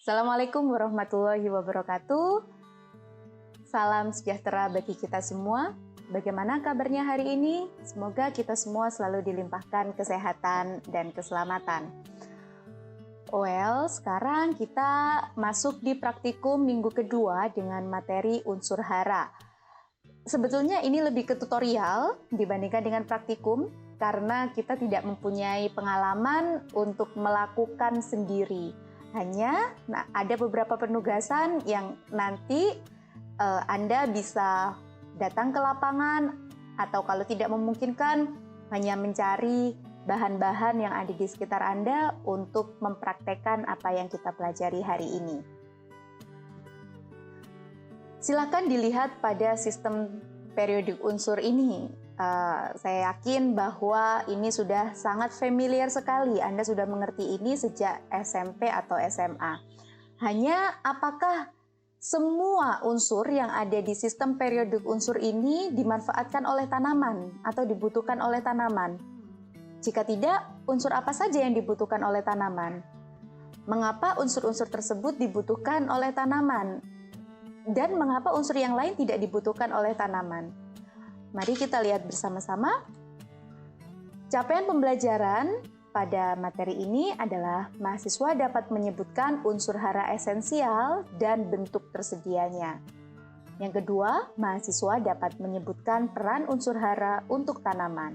Assalamualaikum warahmatullahi wabarakatuh. Salam sejahtera bagi kita semua. Bagaimana kabarnya hari ini? Semoga kita semua selalu dilimpahkan kesehatan dan keselamatan. Sekarang kita masuk di praktikum minggu kedua dengan materi unsur hara. Sebetulnya ini lebih ke tutorial dibandingkan dengan praktikum karena kita tidak mempunyai pengalaman untuk melakukan sendiri. Hanya ada beberapa penugasan yang nanti Anda bisa datang ke lapangan atau kalau tidak memungkinkan hanya mencari bahan-bahan yang ada di sekitar Anda untuk mempraktekkan apa yang kita pelajari hari ini. Silakan dilihat pada sistem periodik unsur ini. Saya yakin bahwa ini sudah sangat familiar sekali. Anda sudah mengerti ini sejak SMP atau SMA. Hanya apakah semua unsur yang ada di sistem periodik unsur ini dimanfaatkan oleh tanaman atau dibutuhkan oleh tanaman? Jika tidak, unsur apa saja yang dibutuhkan oleh tanaman? Mengapa unsur-unsur tersebut dibutuhkan oleh tanaman? Dan mengapa unsur yang lain tidak dibutuhkan oleh tanaman? Mari kita lihat bersama-sama. Capaian pembelajaran pada materi ini adalah mahasiswa dapat menyebutkan unsur hara esensial dan bentuk tersedianya. Yang kedua, mahasiswa dapat menyebutkan peran unsur hara untuk tanaman.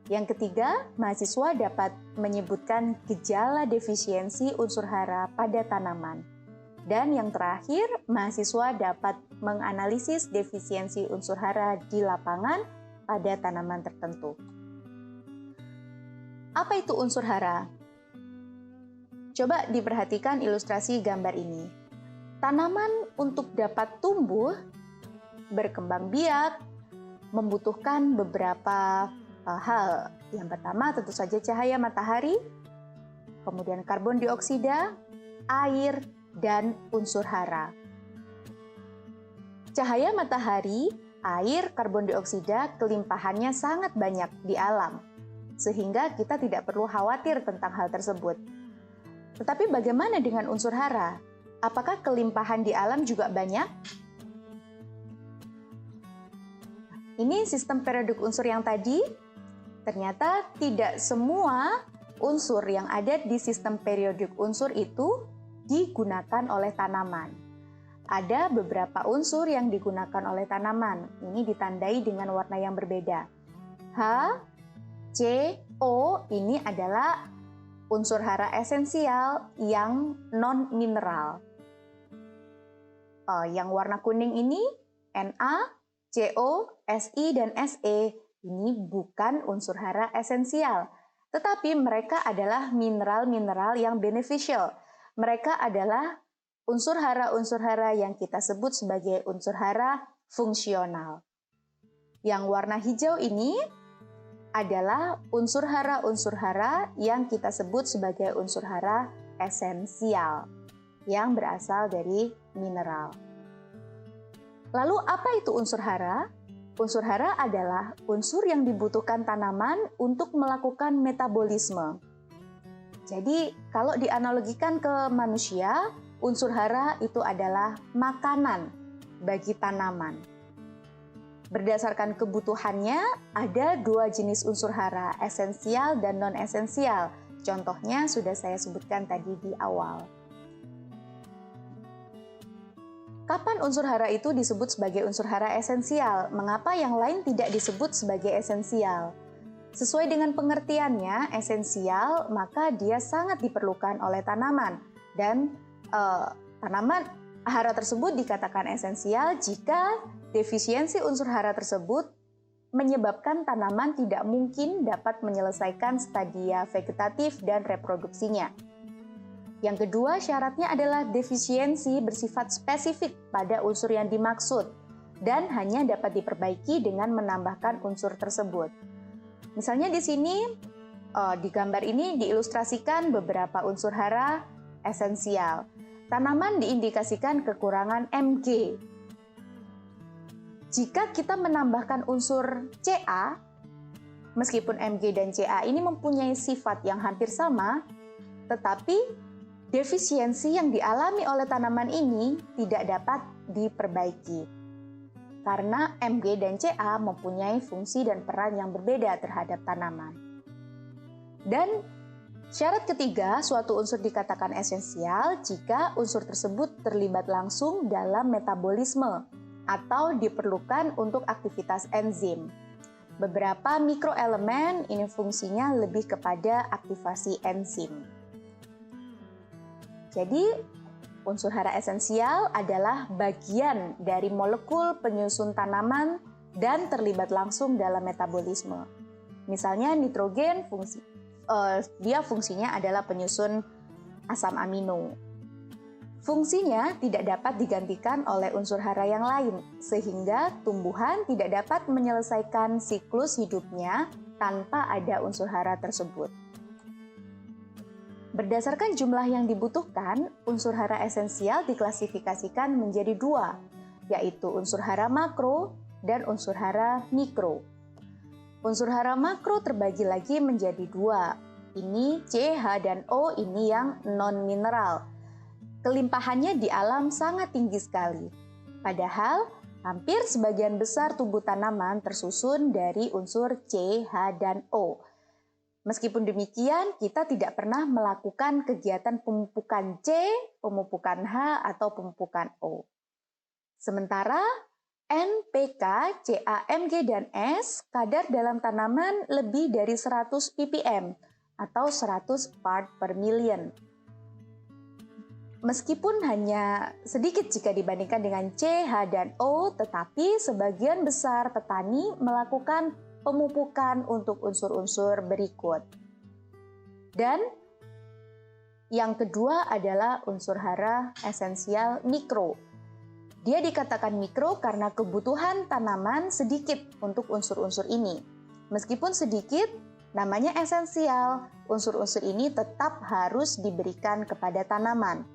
Yang ketiga, mahasiswa dapat menyebutkan gejala defisiensi unsur hara pada tanaman. Dan yang terakhir, mahasiswa dapat menganalisis defisiensi unsur hara di lapangan pada tanaman tertentu. Apa itu unsur hara? Coba diperhatikan ilustrasi gambar ini. Tanaman untuk dapat tumbuh, berkembang biak, membutuhkan beberapa hal. Yang pertama tentu saja cahaya matahari, kemudian karbon dioksida, air, dan unsur hara. Cahaya matahari, air, karbon dioksida kelimpahannya sangat banyak di alam, sehingga kita tidak perlu khawatir tentang hal tersebut. Tetapi bagaimana dengan unsur hara? Apakah kelimpahan di alam juga banyak? Ini sistem periodik unsur yang tadi. Ternyata tidak semua unsur yang ada di sistem periodik unsur itu digunakan oleh tanaman. Ada beberapa unsur yang digunakan oleh tanaman. Ini ditandai dengan warna yang berbeda. H, C, O ini adalah unsur hara esensial yang non-mineral. Yang warna kuning ini, Na, Co, Si, dan Se, ini bukan unsur hara esensial. Tetapi mereka adalah mineral-mineral yang beneficial. Mereka adalah unsur hara yang kita sebut sebagai unsur hara fungsional. Yang warna hijau ini adalah unsur hara yang kita sebut sebagai unsur hara esensial yang berasal dari mineral. Lalu apa itu unsur hara? Unsur hara adalah unsur yang dibutuhkan tanaman untuk melakukan metabolisme. Jadi kalau dianalogikan ke manusia, unsur hara itu adalah makanan bagi tanaman. Berdasarkan kebutuhannya, ada dua jenis unsur hara, esensial dan non-esensial. Contohnya sudah saya sebutkan tadi di awal. Kapan unsur hara itu disebut sebagai unsur hara esensial? Mengapa yang lain tidak disebut sebagai esensial? Sesuai dengan pengertiannya, esensial, maka dia sangat diperlukan oleh tanaman. Dan tanaman hara tersebut dikatakan esensial jika defisiensi unsur hara tersebut menyebabkan tanaman tidak mungkin dapat menyelesaikan stadia vegetatif dan reproduksinya. Yang kedua, syaratnya adalah defisiensi bersifat spesifik pada unsur yang dimaksud dan hanya dapat diperbaiki dengan menambahkan unsur tersebut. Misalnya di sini, di gambar ini diilustrasikan beberapa unsur hara esensial. Tanaman diindikasikan kekurangan Mg. Jika kita menambahkan unsur Ca, meskipun Mg dan Ca ini mempunyai sifat yang hampir sama, tetapi Defisiensi yang dialami oleh tanaman ini tidak dapat diperbaiki karena Mg dan Ca mempunyai fungsi dan peran yang berbeda terhadap tanaman. Dan syarat ketiga, suatu unsur dikatakan esensial jika unsur tersebut terlibat langsung dalam metabolisme atau diperlukan untuk aktivitas enzim. Beberapa mikroelemen ini fungsinya lebih kepada aktivasi enzim. Jadi, unsur hara esensial adalah bagian dari molekul penyusun tanaman dan terlibat langsung dalam metabolisme. Misalnya nitrogen dia fungsinya adalah penyusun asam amino. Fungsinya tidak dapat digantikan oleh unsur hara yang lain, sehingga tumbuhan tidak dapat menyelesaikan siklus hidupnya tanpa ada unsur hara tersebut. Berdasarkan jumlah yang dibutuhkan, unsur hara esensial diklasifikasikan menjadi dua, yaitu unsur hara makro dan unsur hara mikro. Unsur hara makro terbagi lagi menjadi dua. Ini C, H, dan O ini yang non-mineral. Kelimpahannya di alam sangat tinggi sekali. Padahal, hampir sebagian besar tubuh tanaman tersusun dari unsur C, H, dan O. Meskipun demikian, kita tidak pernah melakukan kegiatan pemupukan C, pemupukan H, atau pemupukan O. Sementara N, Pk, Ca, Mg, dan S kadar dalam tanaman lebih dari 100 ppm atau 100 part per million. Meskipun hanya sedikit jika dibandingkan dengan C, H, dan O, tetapi sebagian besar petani melakukan pemupukan untuk unsur-unsur berikut. Dan yang kedua adalah unsur hara esensial mikro. Dia dikatakan mikro karena kebutuhan tanaman sedikit untuk unsur-unsur ini. Meskipun sedikit, namanya esensial. Unsur-unsur ini tetap harus diberikan kepada tanaman.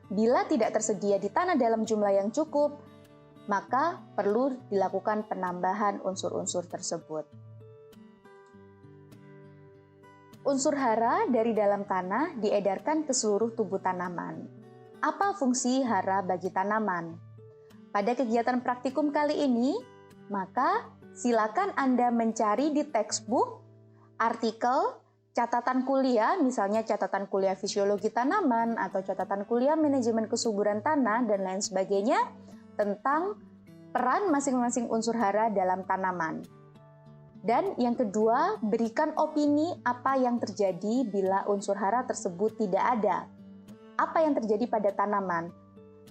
Bila tidak tersedia di tanah dalam jumlah yang cukup, maka perlu dilakukan penambahan unsur-unsur tersebut. Unsur hara dari dalam tanah diedarkan ke seluruh tubuh tanaman. Apa fungsi hara bagi tanaman? Pada kegiatan praktikum kali ini, maka silakan Anda mencari di textbook, artikel, catatan kuliah, misalnya catatan kuliah fisiologi tanaman atau catatan kuliah manajemen kesuburan tanah dan lain sebagainya, tentang peran masing-masing unsur hara dalam tanaman. Dan yang kedua, berikan opini apa yang terjadi bila unsur hara tersebut tidak ada. Apa yang terjadi pada tanaman?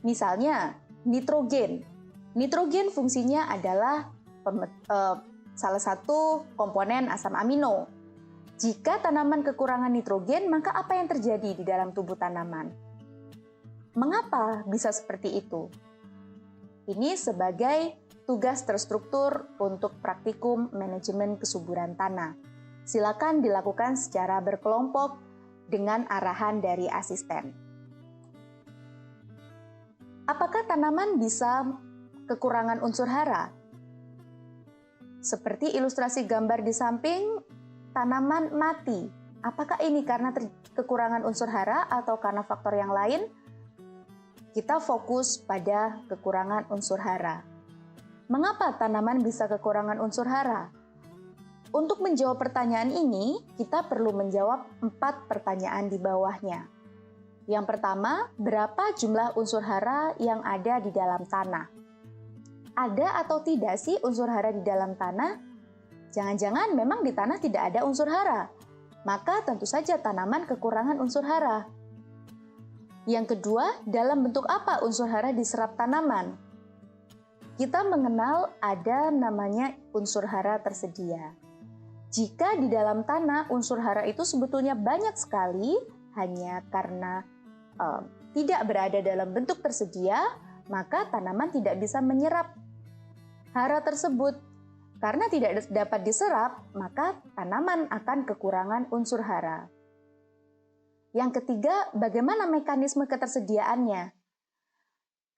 Misalnya, nitrogen. Nitrogen fungsinya adalah salah satu komponen asam amino. Jika tanaman kekurangan nitrogen, maka apa yang terjadi di dalam tubuh tanaman? Mengapa bisa seperti itu? Ini sebagai tugas terstruktur untuk praktikum manajemen kesuburan tanah. Silakan dilakukan secara berkelompok dengan arahan dari asisten. Apakah tanaman bisa kekurangan unsur hara? Seperti ilustrasi gambar di samping, tanaman mati. Apakah ini karena kekurangan unsur hara atau karena faktor yang lain? Kita fokus pada kekurangan unsur hara. Mengapa tanaman bisa kekurangan unsur hara? Untuk menjawab pertanyaan ini, kita perlu menjawab 4 pertanyaan di bawahnya. Yang pertama, berapa jumlah unsur hara yang ada di dalam tanah? Ada atau tidak sih unsur hara di dalam tanah? Jangan-jangan memang di tanah tidak ada unsur hara. Maka tentu saja tanaman kekurangan unsur hara. Yang kedua, dalam bentuk apa unsur hara diserap tanaman? Kita mengenal ada namanya unsur hara tersedia. Jika di dalam tanah unsur hara itu sebetulnya banyak sekali, hanya karena tidak berada dalam bentuk tersedia, maka tanaman tidak bisa menyerap hara tersebut. Karena tidak dapat diserap, maka tanaman akan kekurangan unsur hara. Yang ketiga, bagaimana mekanisme ketersediaannya?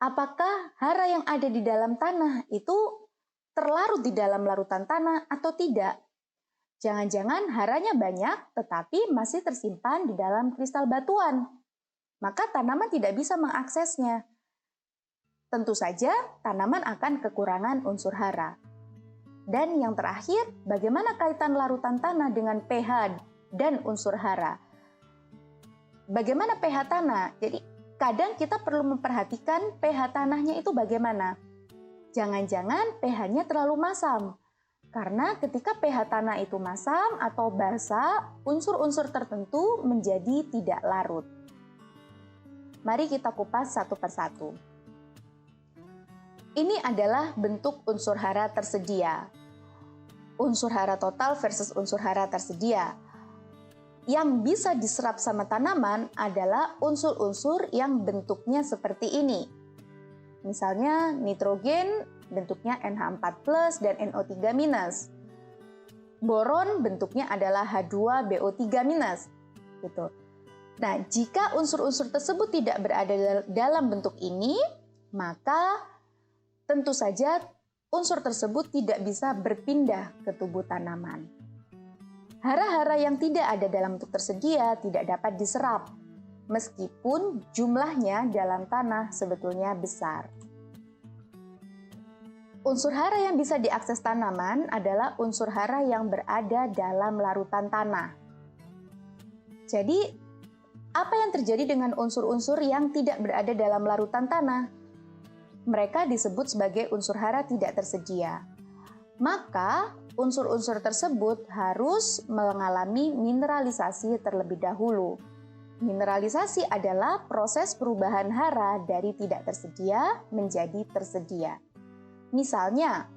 Apakah hara yang ada di dalam tanah itu terlarut di dalam larutan tanah atau tidak? Jangan-jangan haranya banyak tetapi masih tersimpan di dalam kristal batuan. maka tanaman tidak bisa mengaksesnya. Tentu saja tanaman akan kekurangan unsur hara. Dan yang terakhir, bagaimana kaitan larutan tanah dengan pH dan unsur hara? Bagaimana pH tanah? Jadi kadang kita perlu memperhatikan pH tanahnya itu bagaimana. Jangan-jangan pH-nya terlalu masam. Karena ketika pH tanah itu masam atau basa, unsur-unsur tertentu menjadi tidak larut. Mari kita kupas satu persatu. Ini adalah bentuk unsur hara tersedia. Unsur hara total versus unsur hara tersedia. Yang bisa diserap sama tanaman adalah unsur-unsur yang bentuknya seperti ini. Misalnya nitrogen bentuknya NH4+ dan NO3-. Boron bentuknya adalah H2BO3-. Gitu. Nah, jika unsur-unsur tersebut tidak berada dalam bentuk ini, maka tentu saja unsur tersebut tidak bisa berpindah ke tubuh tanaman. Hara-hara yang tidak ada dalam bentuk tersedia tidak dapat diserap, meskipun jumlahnya dalam tanah sebetulnya besar. Unsur hara yang bisa diakses tanaman adalah unsur hara yang berada dalam larutan tanah. Jadi, apa yang terjadi dengan unsur-unsur yang tidak berada dalam larutan tanah? Mereka disebut sebagai unsur hara tidak tersedia. Maka, unsur-unsur tersebut harus mengalami mineralisasi terlebih dahulu. Mineralisasi adalah proses perubahan hara dari tidak tersedia menjadi tersedia. Misalnya,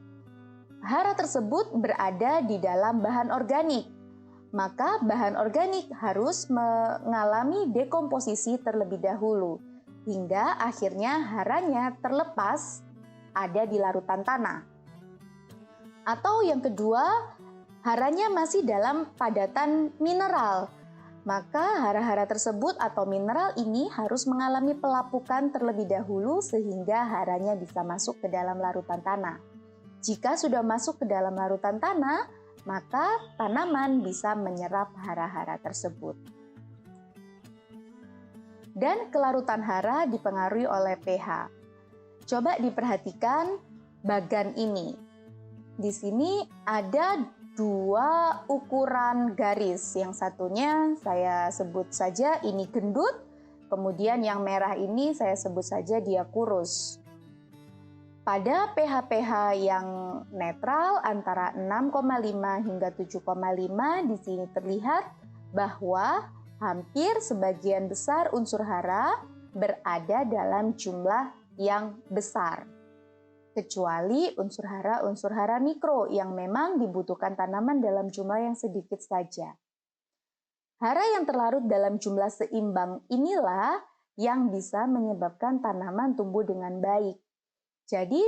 hara tersebut berada di dalam bahan organik. Maka bahan organik harus mengalami dekomposisi terlebih dahulu, hingga akhirnya haranya terlepas ada di larutan tanah. Atau yang kedua, haranya masih dalam padatan mineral. Maka hara-hara tersebut atau mineral ini harus mengalami pelapukan terlebih dahulu sehingga haranya bisa masuk ke dalam larutan tanah. Jika sudah masuk ke dalam larutan tanah, maka tanaman bisa menyerap hara-hara tersebut. Dan kelarutan hara dipengaruhi oleh pH. Coba diperhatikan bagan ini. Di sini ada dua ukuran garis. Yang satunya saya sebut saja ini gendut, kemudian yang merah ini saya sebut saja dia kurus. Pada pH-pH yang netral antara 6,5 hingga 7,5 di sini terlihat bahwa hampir sebagian besar unsur hara berada dalam jumlah yang besar. Kecuali unsur hara mikro yang memang dibutuhkan tanaman dalam jumlah yang sedikit saja. Hara yang terlarut dalam jumlah seimbang inilah yang bisa menyebabkan tanaman tumbuh dengan baik. Jadi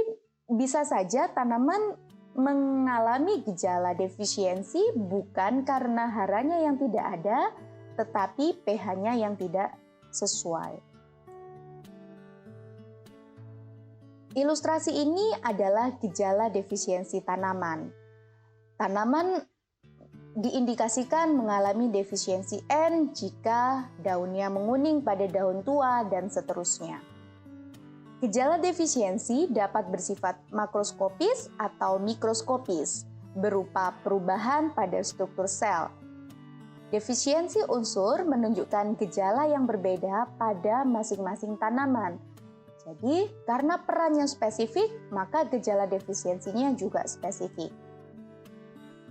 bisa saja tanaman mengalami gejala defisiensi bukan karena haranya yang tidak ada, tetapi pH-nya yang tidak sesuai. Ilustrasi ini adalah gejala defisiensi tanaman. Tanaman diindikasikan mengalami defisiensi N jika daunnya menguning pada daun tua dan seterusnya. Gejala defisiensi dapat bersifat makroskopis atau mikroskopis, berupa perubahan pada struktur sel. Defisiensi unsur menunjukkan gejala yang berbeda pada masing-masing tanaman. Jadi, karena perannya spesifik, maka gejala defisiensinya juga spesifik.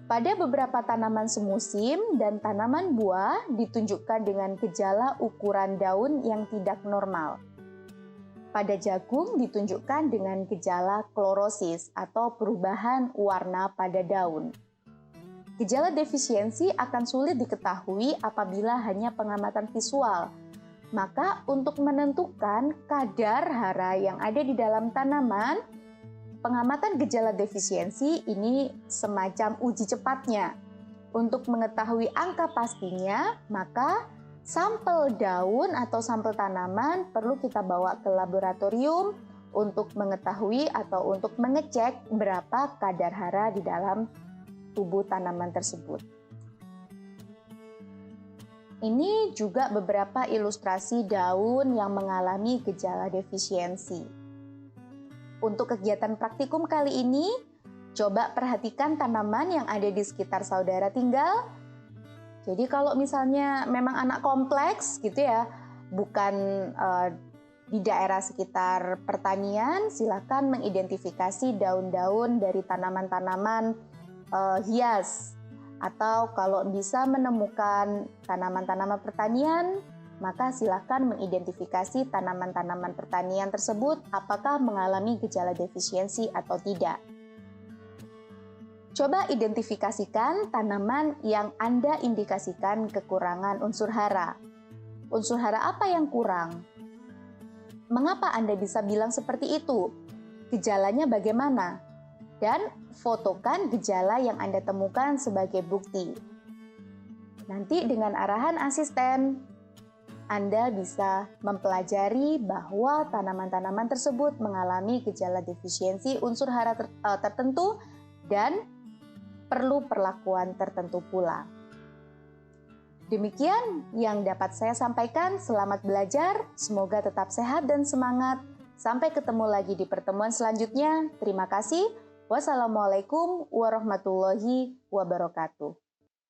Pada beberapa tanaman semusim dan tanaman buah ditunjukkan dengan gejala ukuran daun yang tidak normal. Pada jagung ditunjukkan dengan gejala klorosis atau perubahan warna pada daun. Gejala defisiensi akan sulit diketahui apabila hanya pengamatan visual. Maka untuk menentukan kadar hara yang ada di dalam tanaman, pengamatan gejala defisiensi ini semacam uji cepatnya. Untuk mengetahui angka pastinya, maka sampel daun atau sampel tanaman perlu kita bawa ke laboratorium untuk mengetahui atau untuk mengecek berapa kadar hara di dalam tubuh tanaman tersebut. Ini juga beberapa ilustrasi daun yang mengalami gejala defisiensi. Untuk kegiatan praktikum kali ini, coba perhatikan tanaman yang ada di sekitar saudara tinggal. Jadi kalau misalnya memang anak kompleks gitu ya, bukan di daerah sekitar pertanian, silakan mengidentifikasi daun-daun dari tanaman-tanaman hias. Atau kalau bisa menemukan tanaman-tanaman pertanian, maka silakan mengidentifikasi tanaman-tanaman pertanian tersebut apakah mengalami gejala defisiensi atau tidak. Coba identifikasikan tanaman yang Anda indikasikan kekurangan unsur hara. Unsur hara apa yang kurang? Mengapa Anda bisa bilang seperti itu? Gejalanya bagaimana? Dan fotokan gejala yang Anda temukan sebagai bukti. Nanti dengan arahan asisten, Anda bisa mempelajari bahwa tanaman-tanaman tersebut mengalami gejala defisiensi unsur hara tertentu dan perlu perlakuan tertentu pula. Demikian yang dapat saya sampaikan. Selamat belajar, semoga tetap sehat dan semangat. Sampai ketemu lagi di pertemuan selanjutnya. Terima kasih. Wassalamualaikum warahmatullahi wabarakatuh.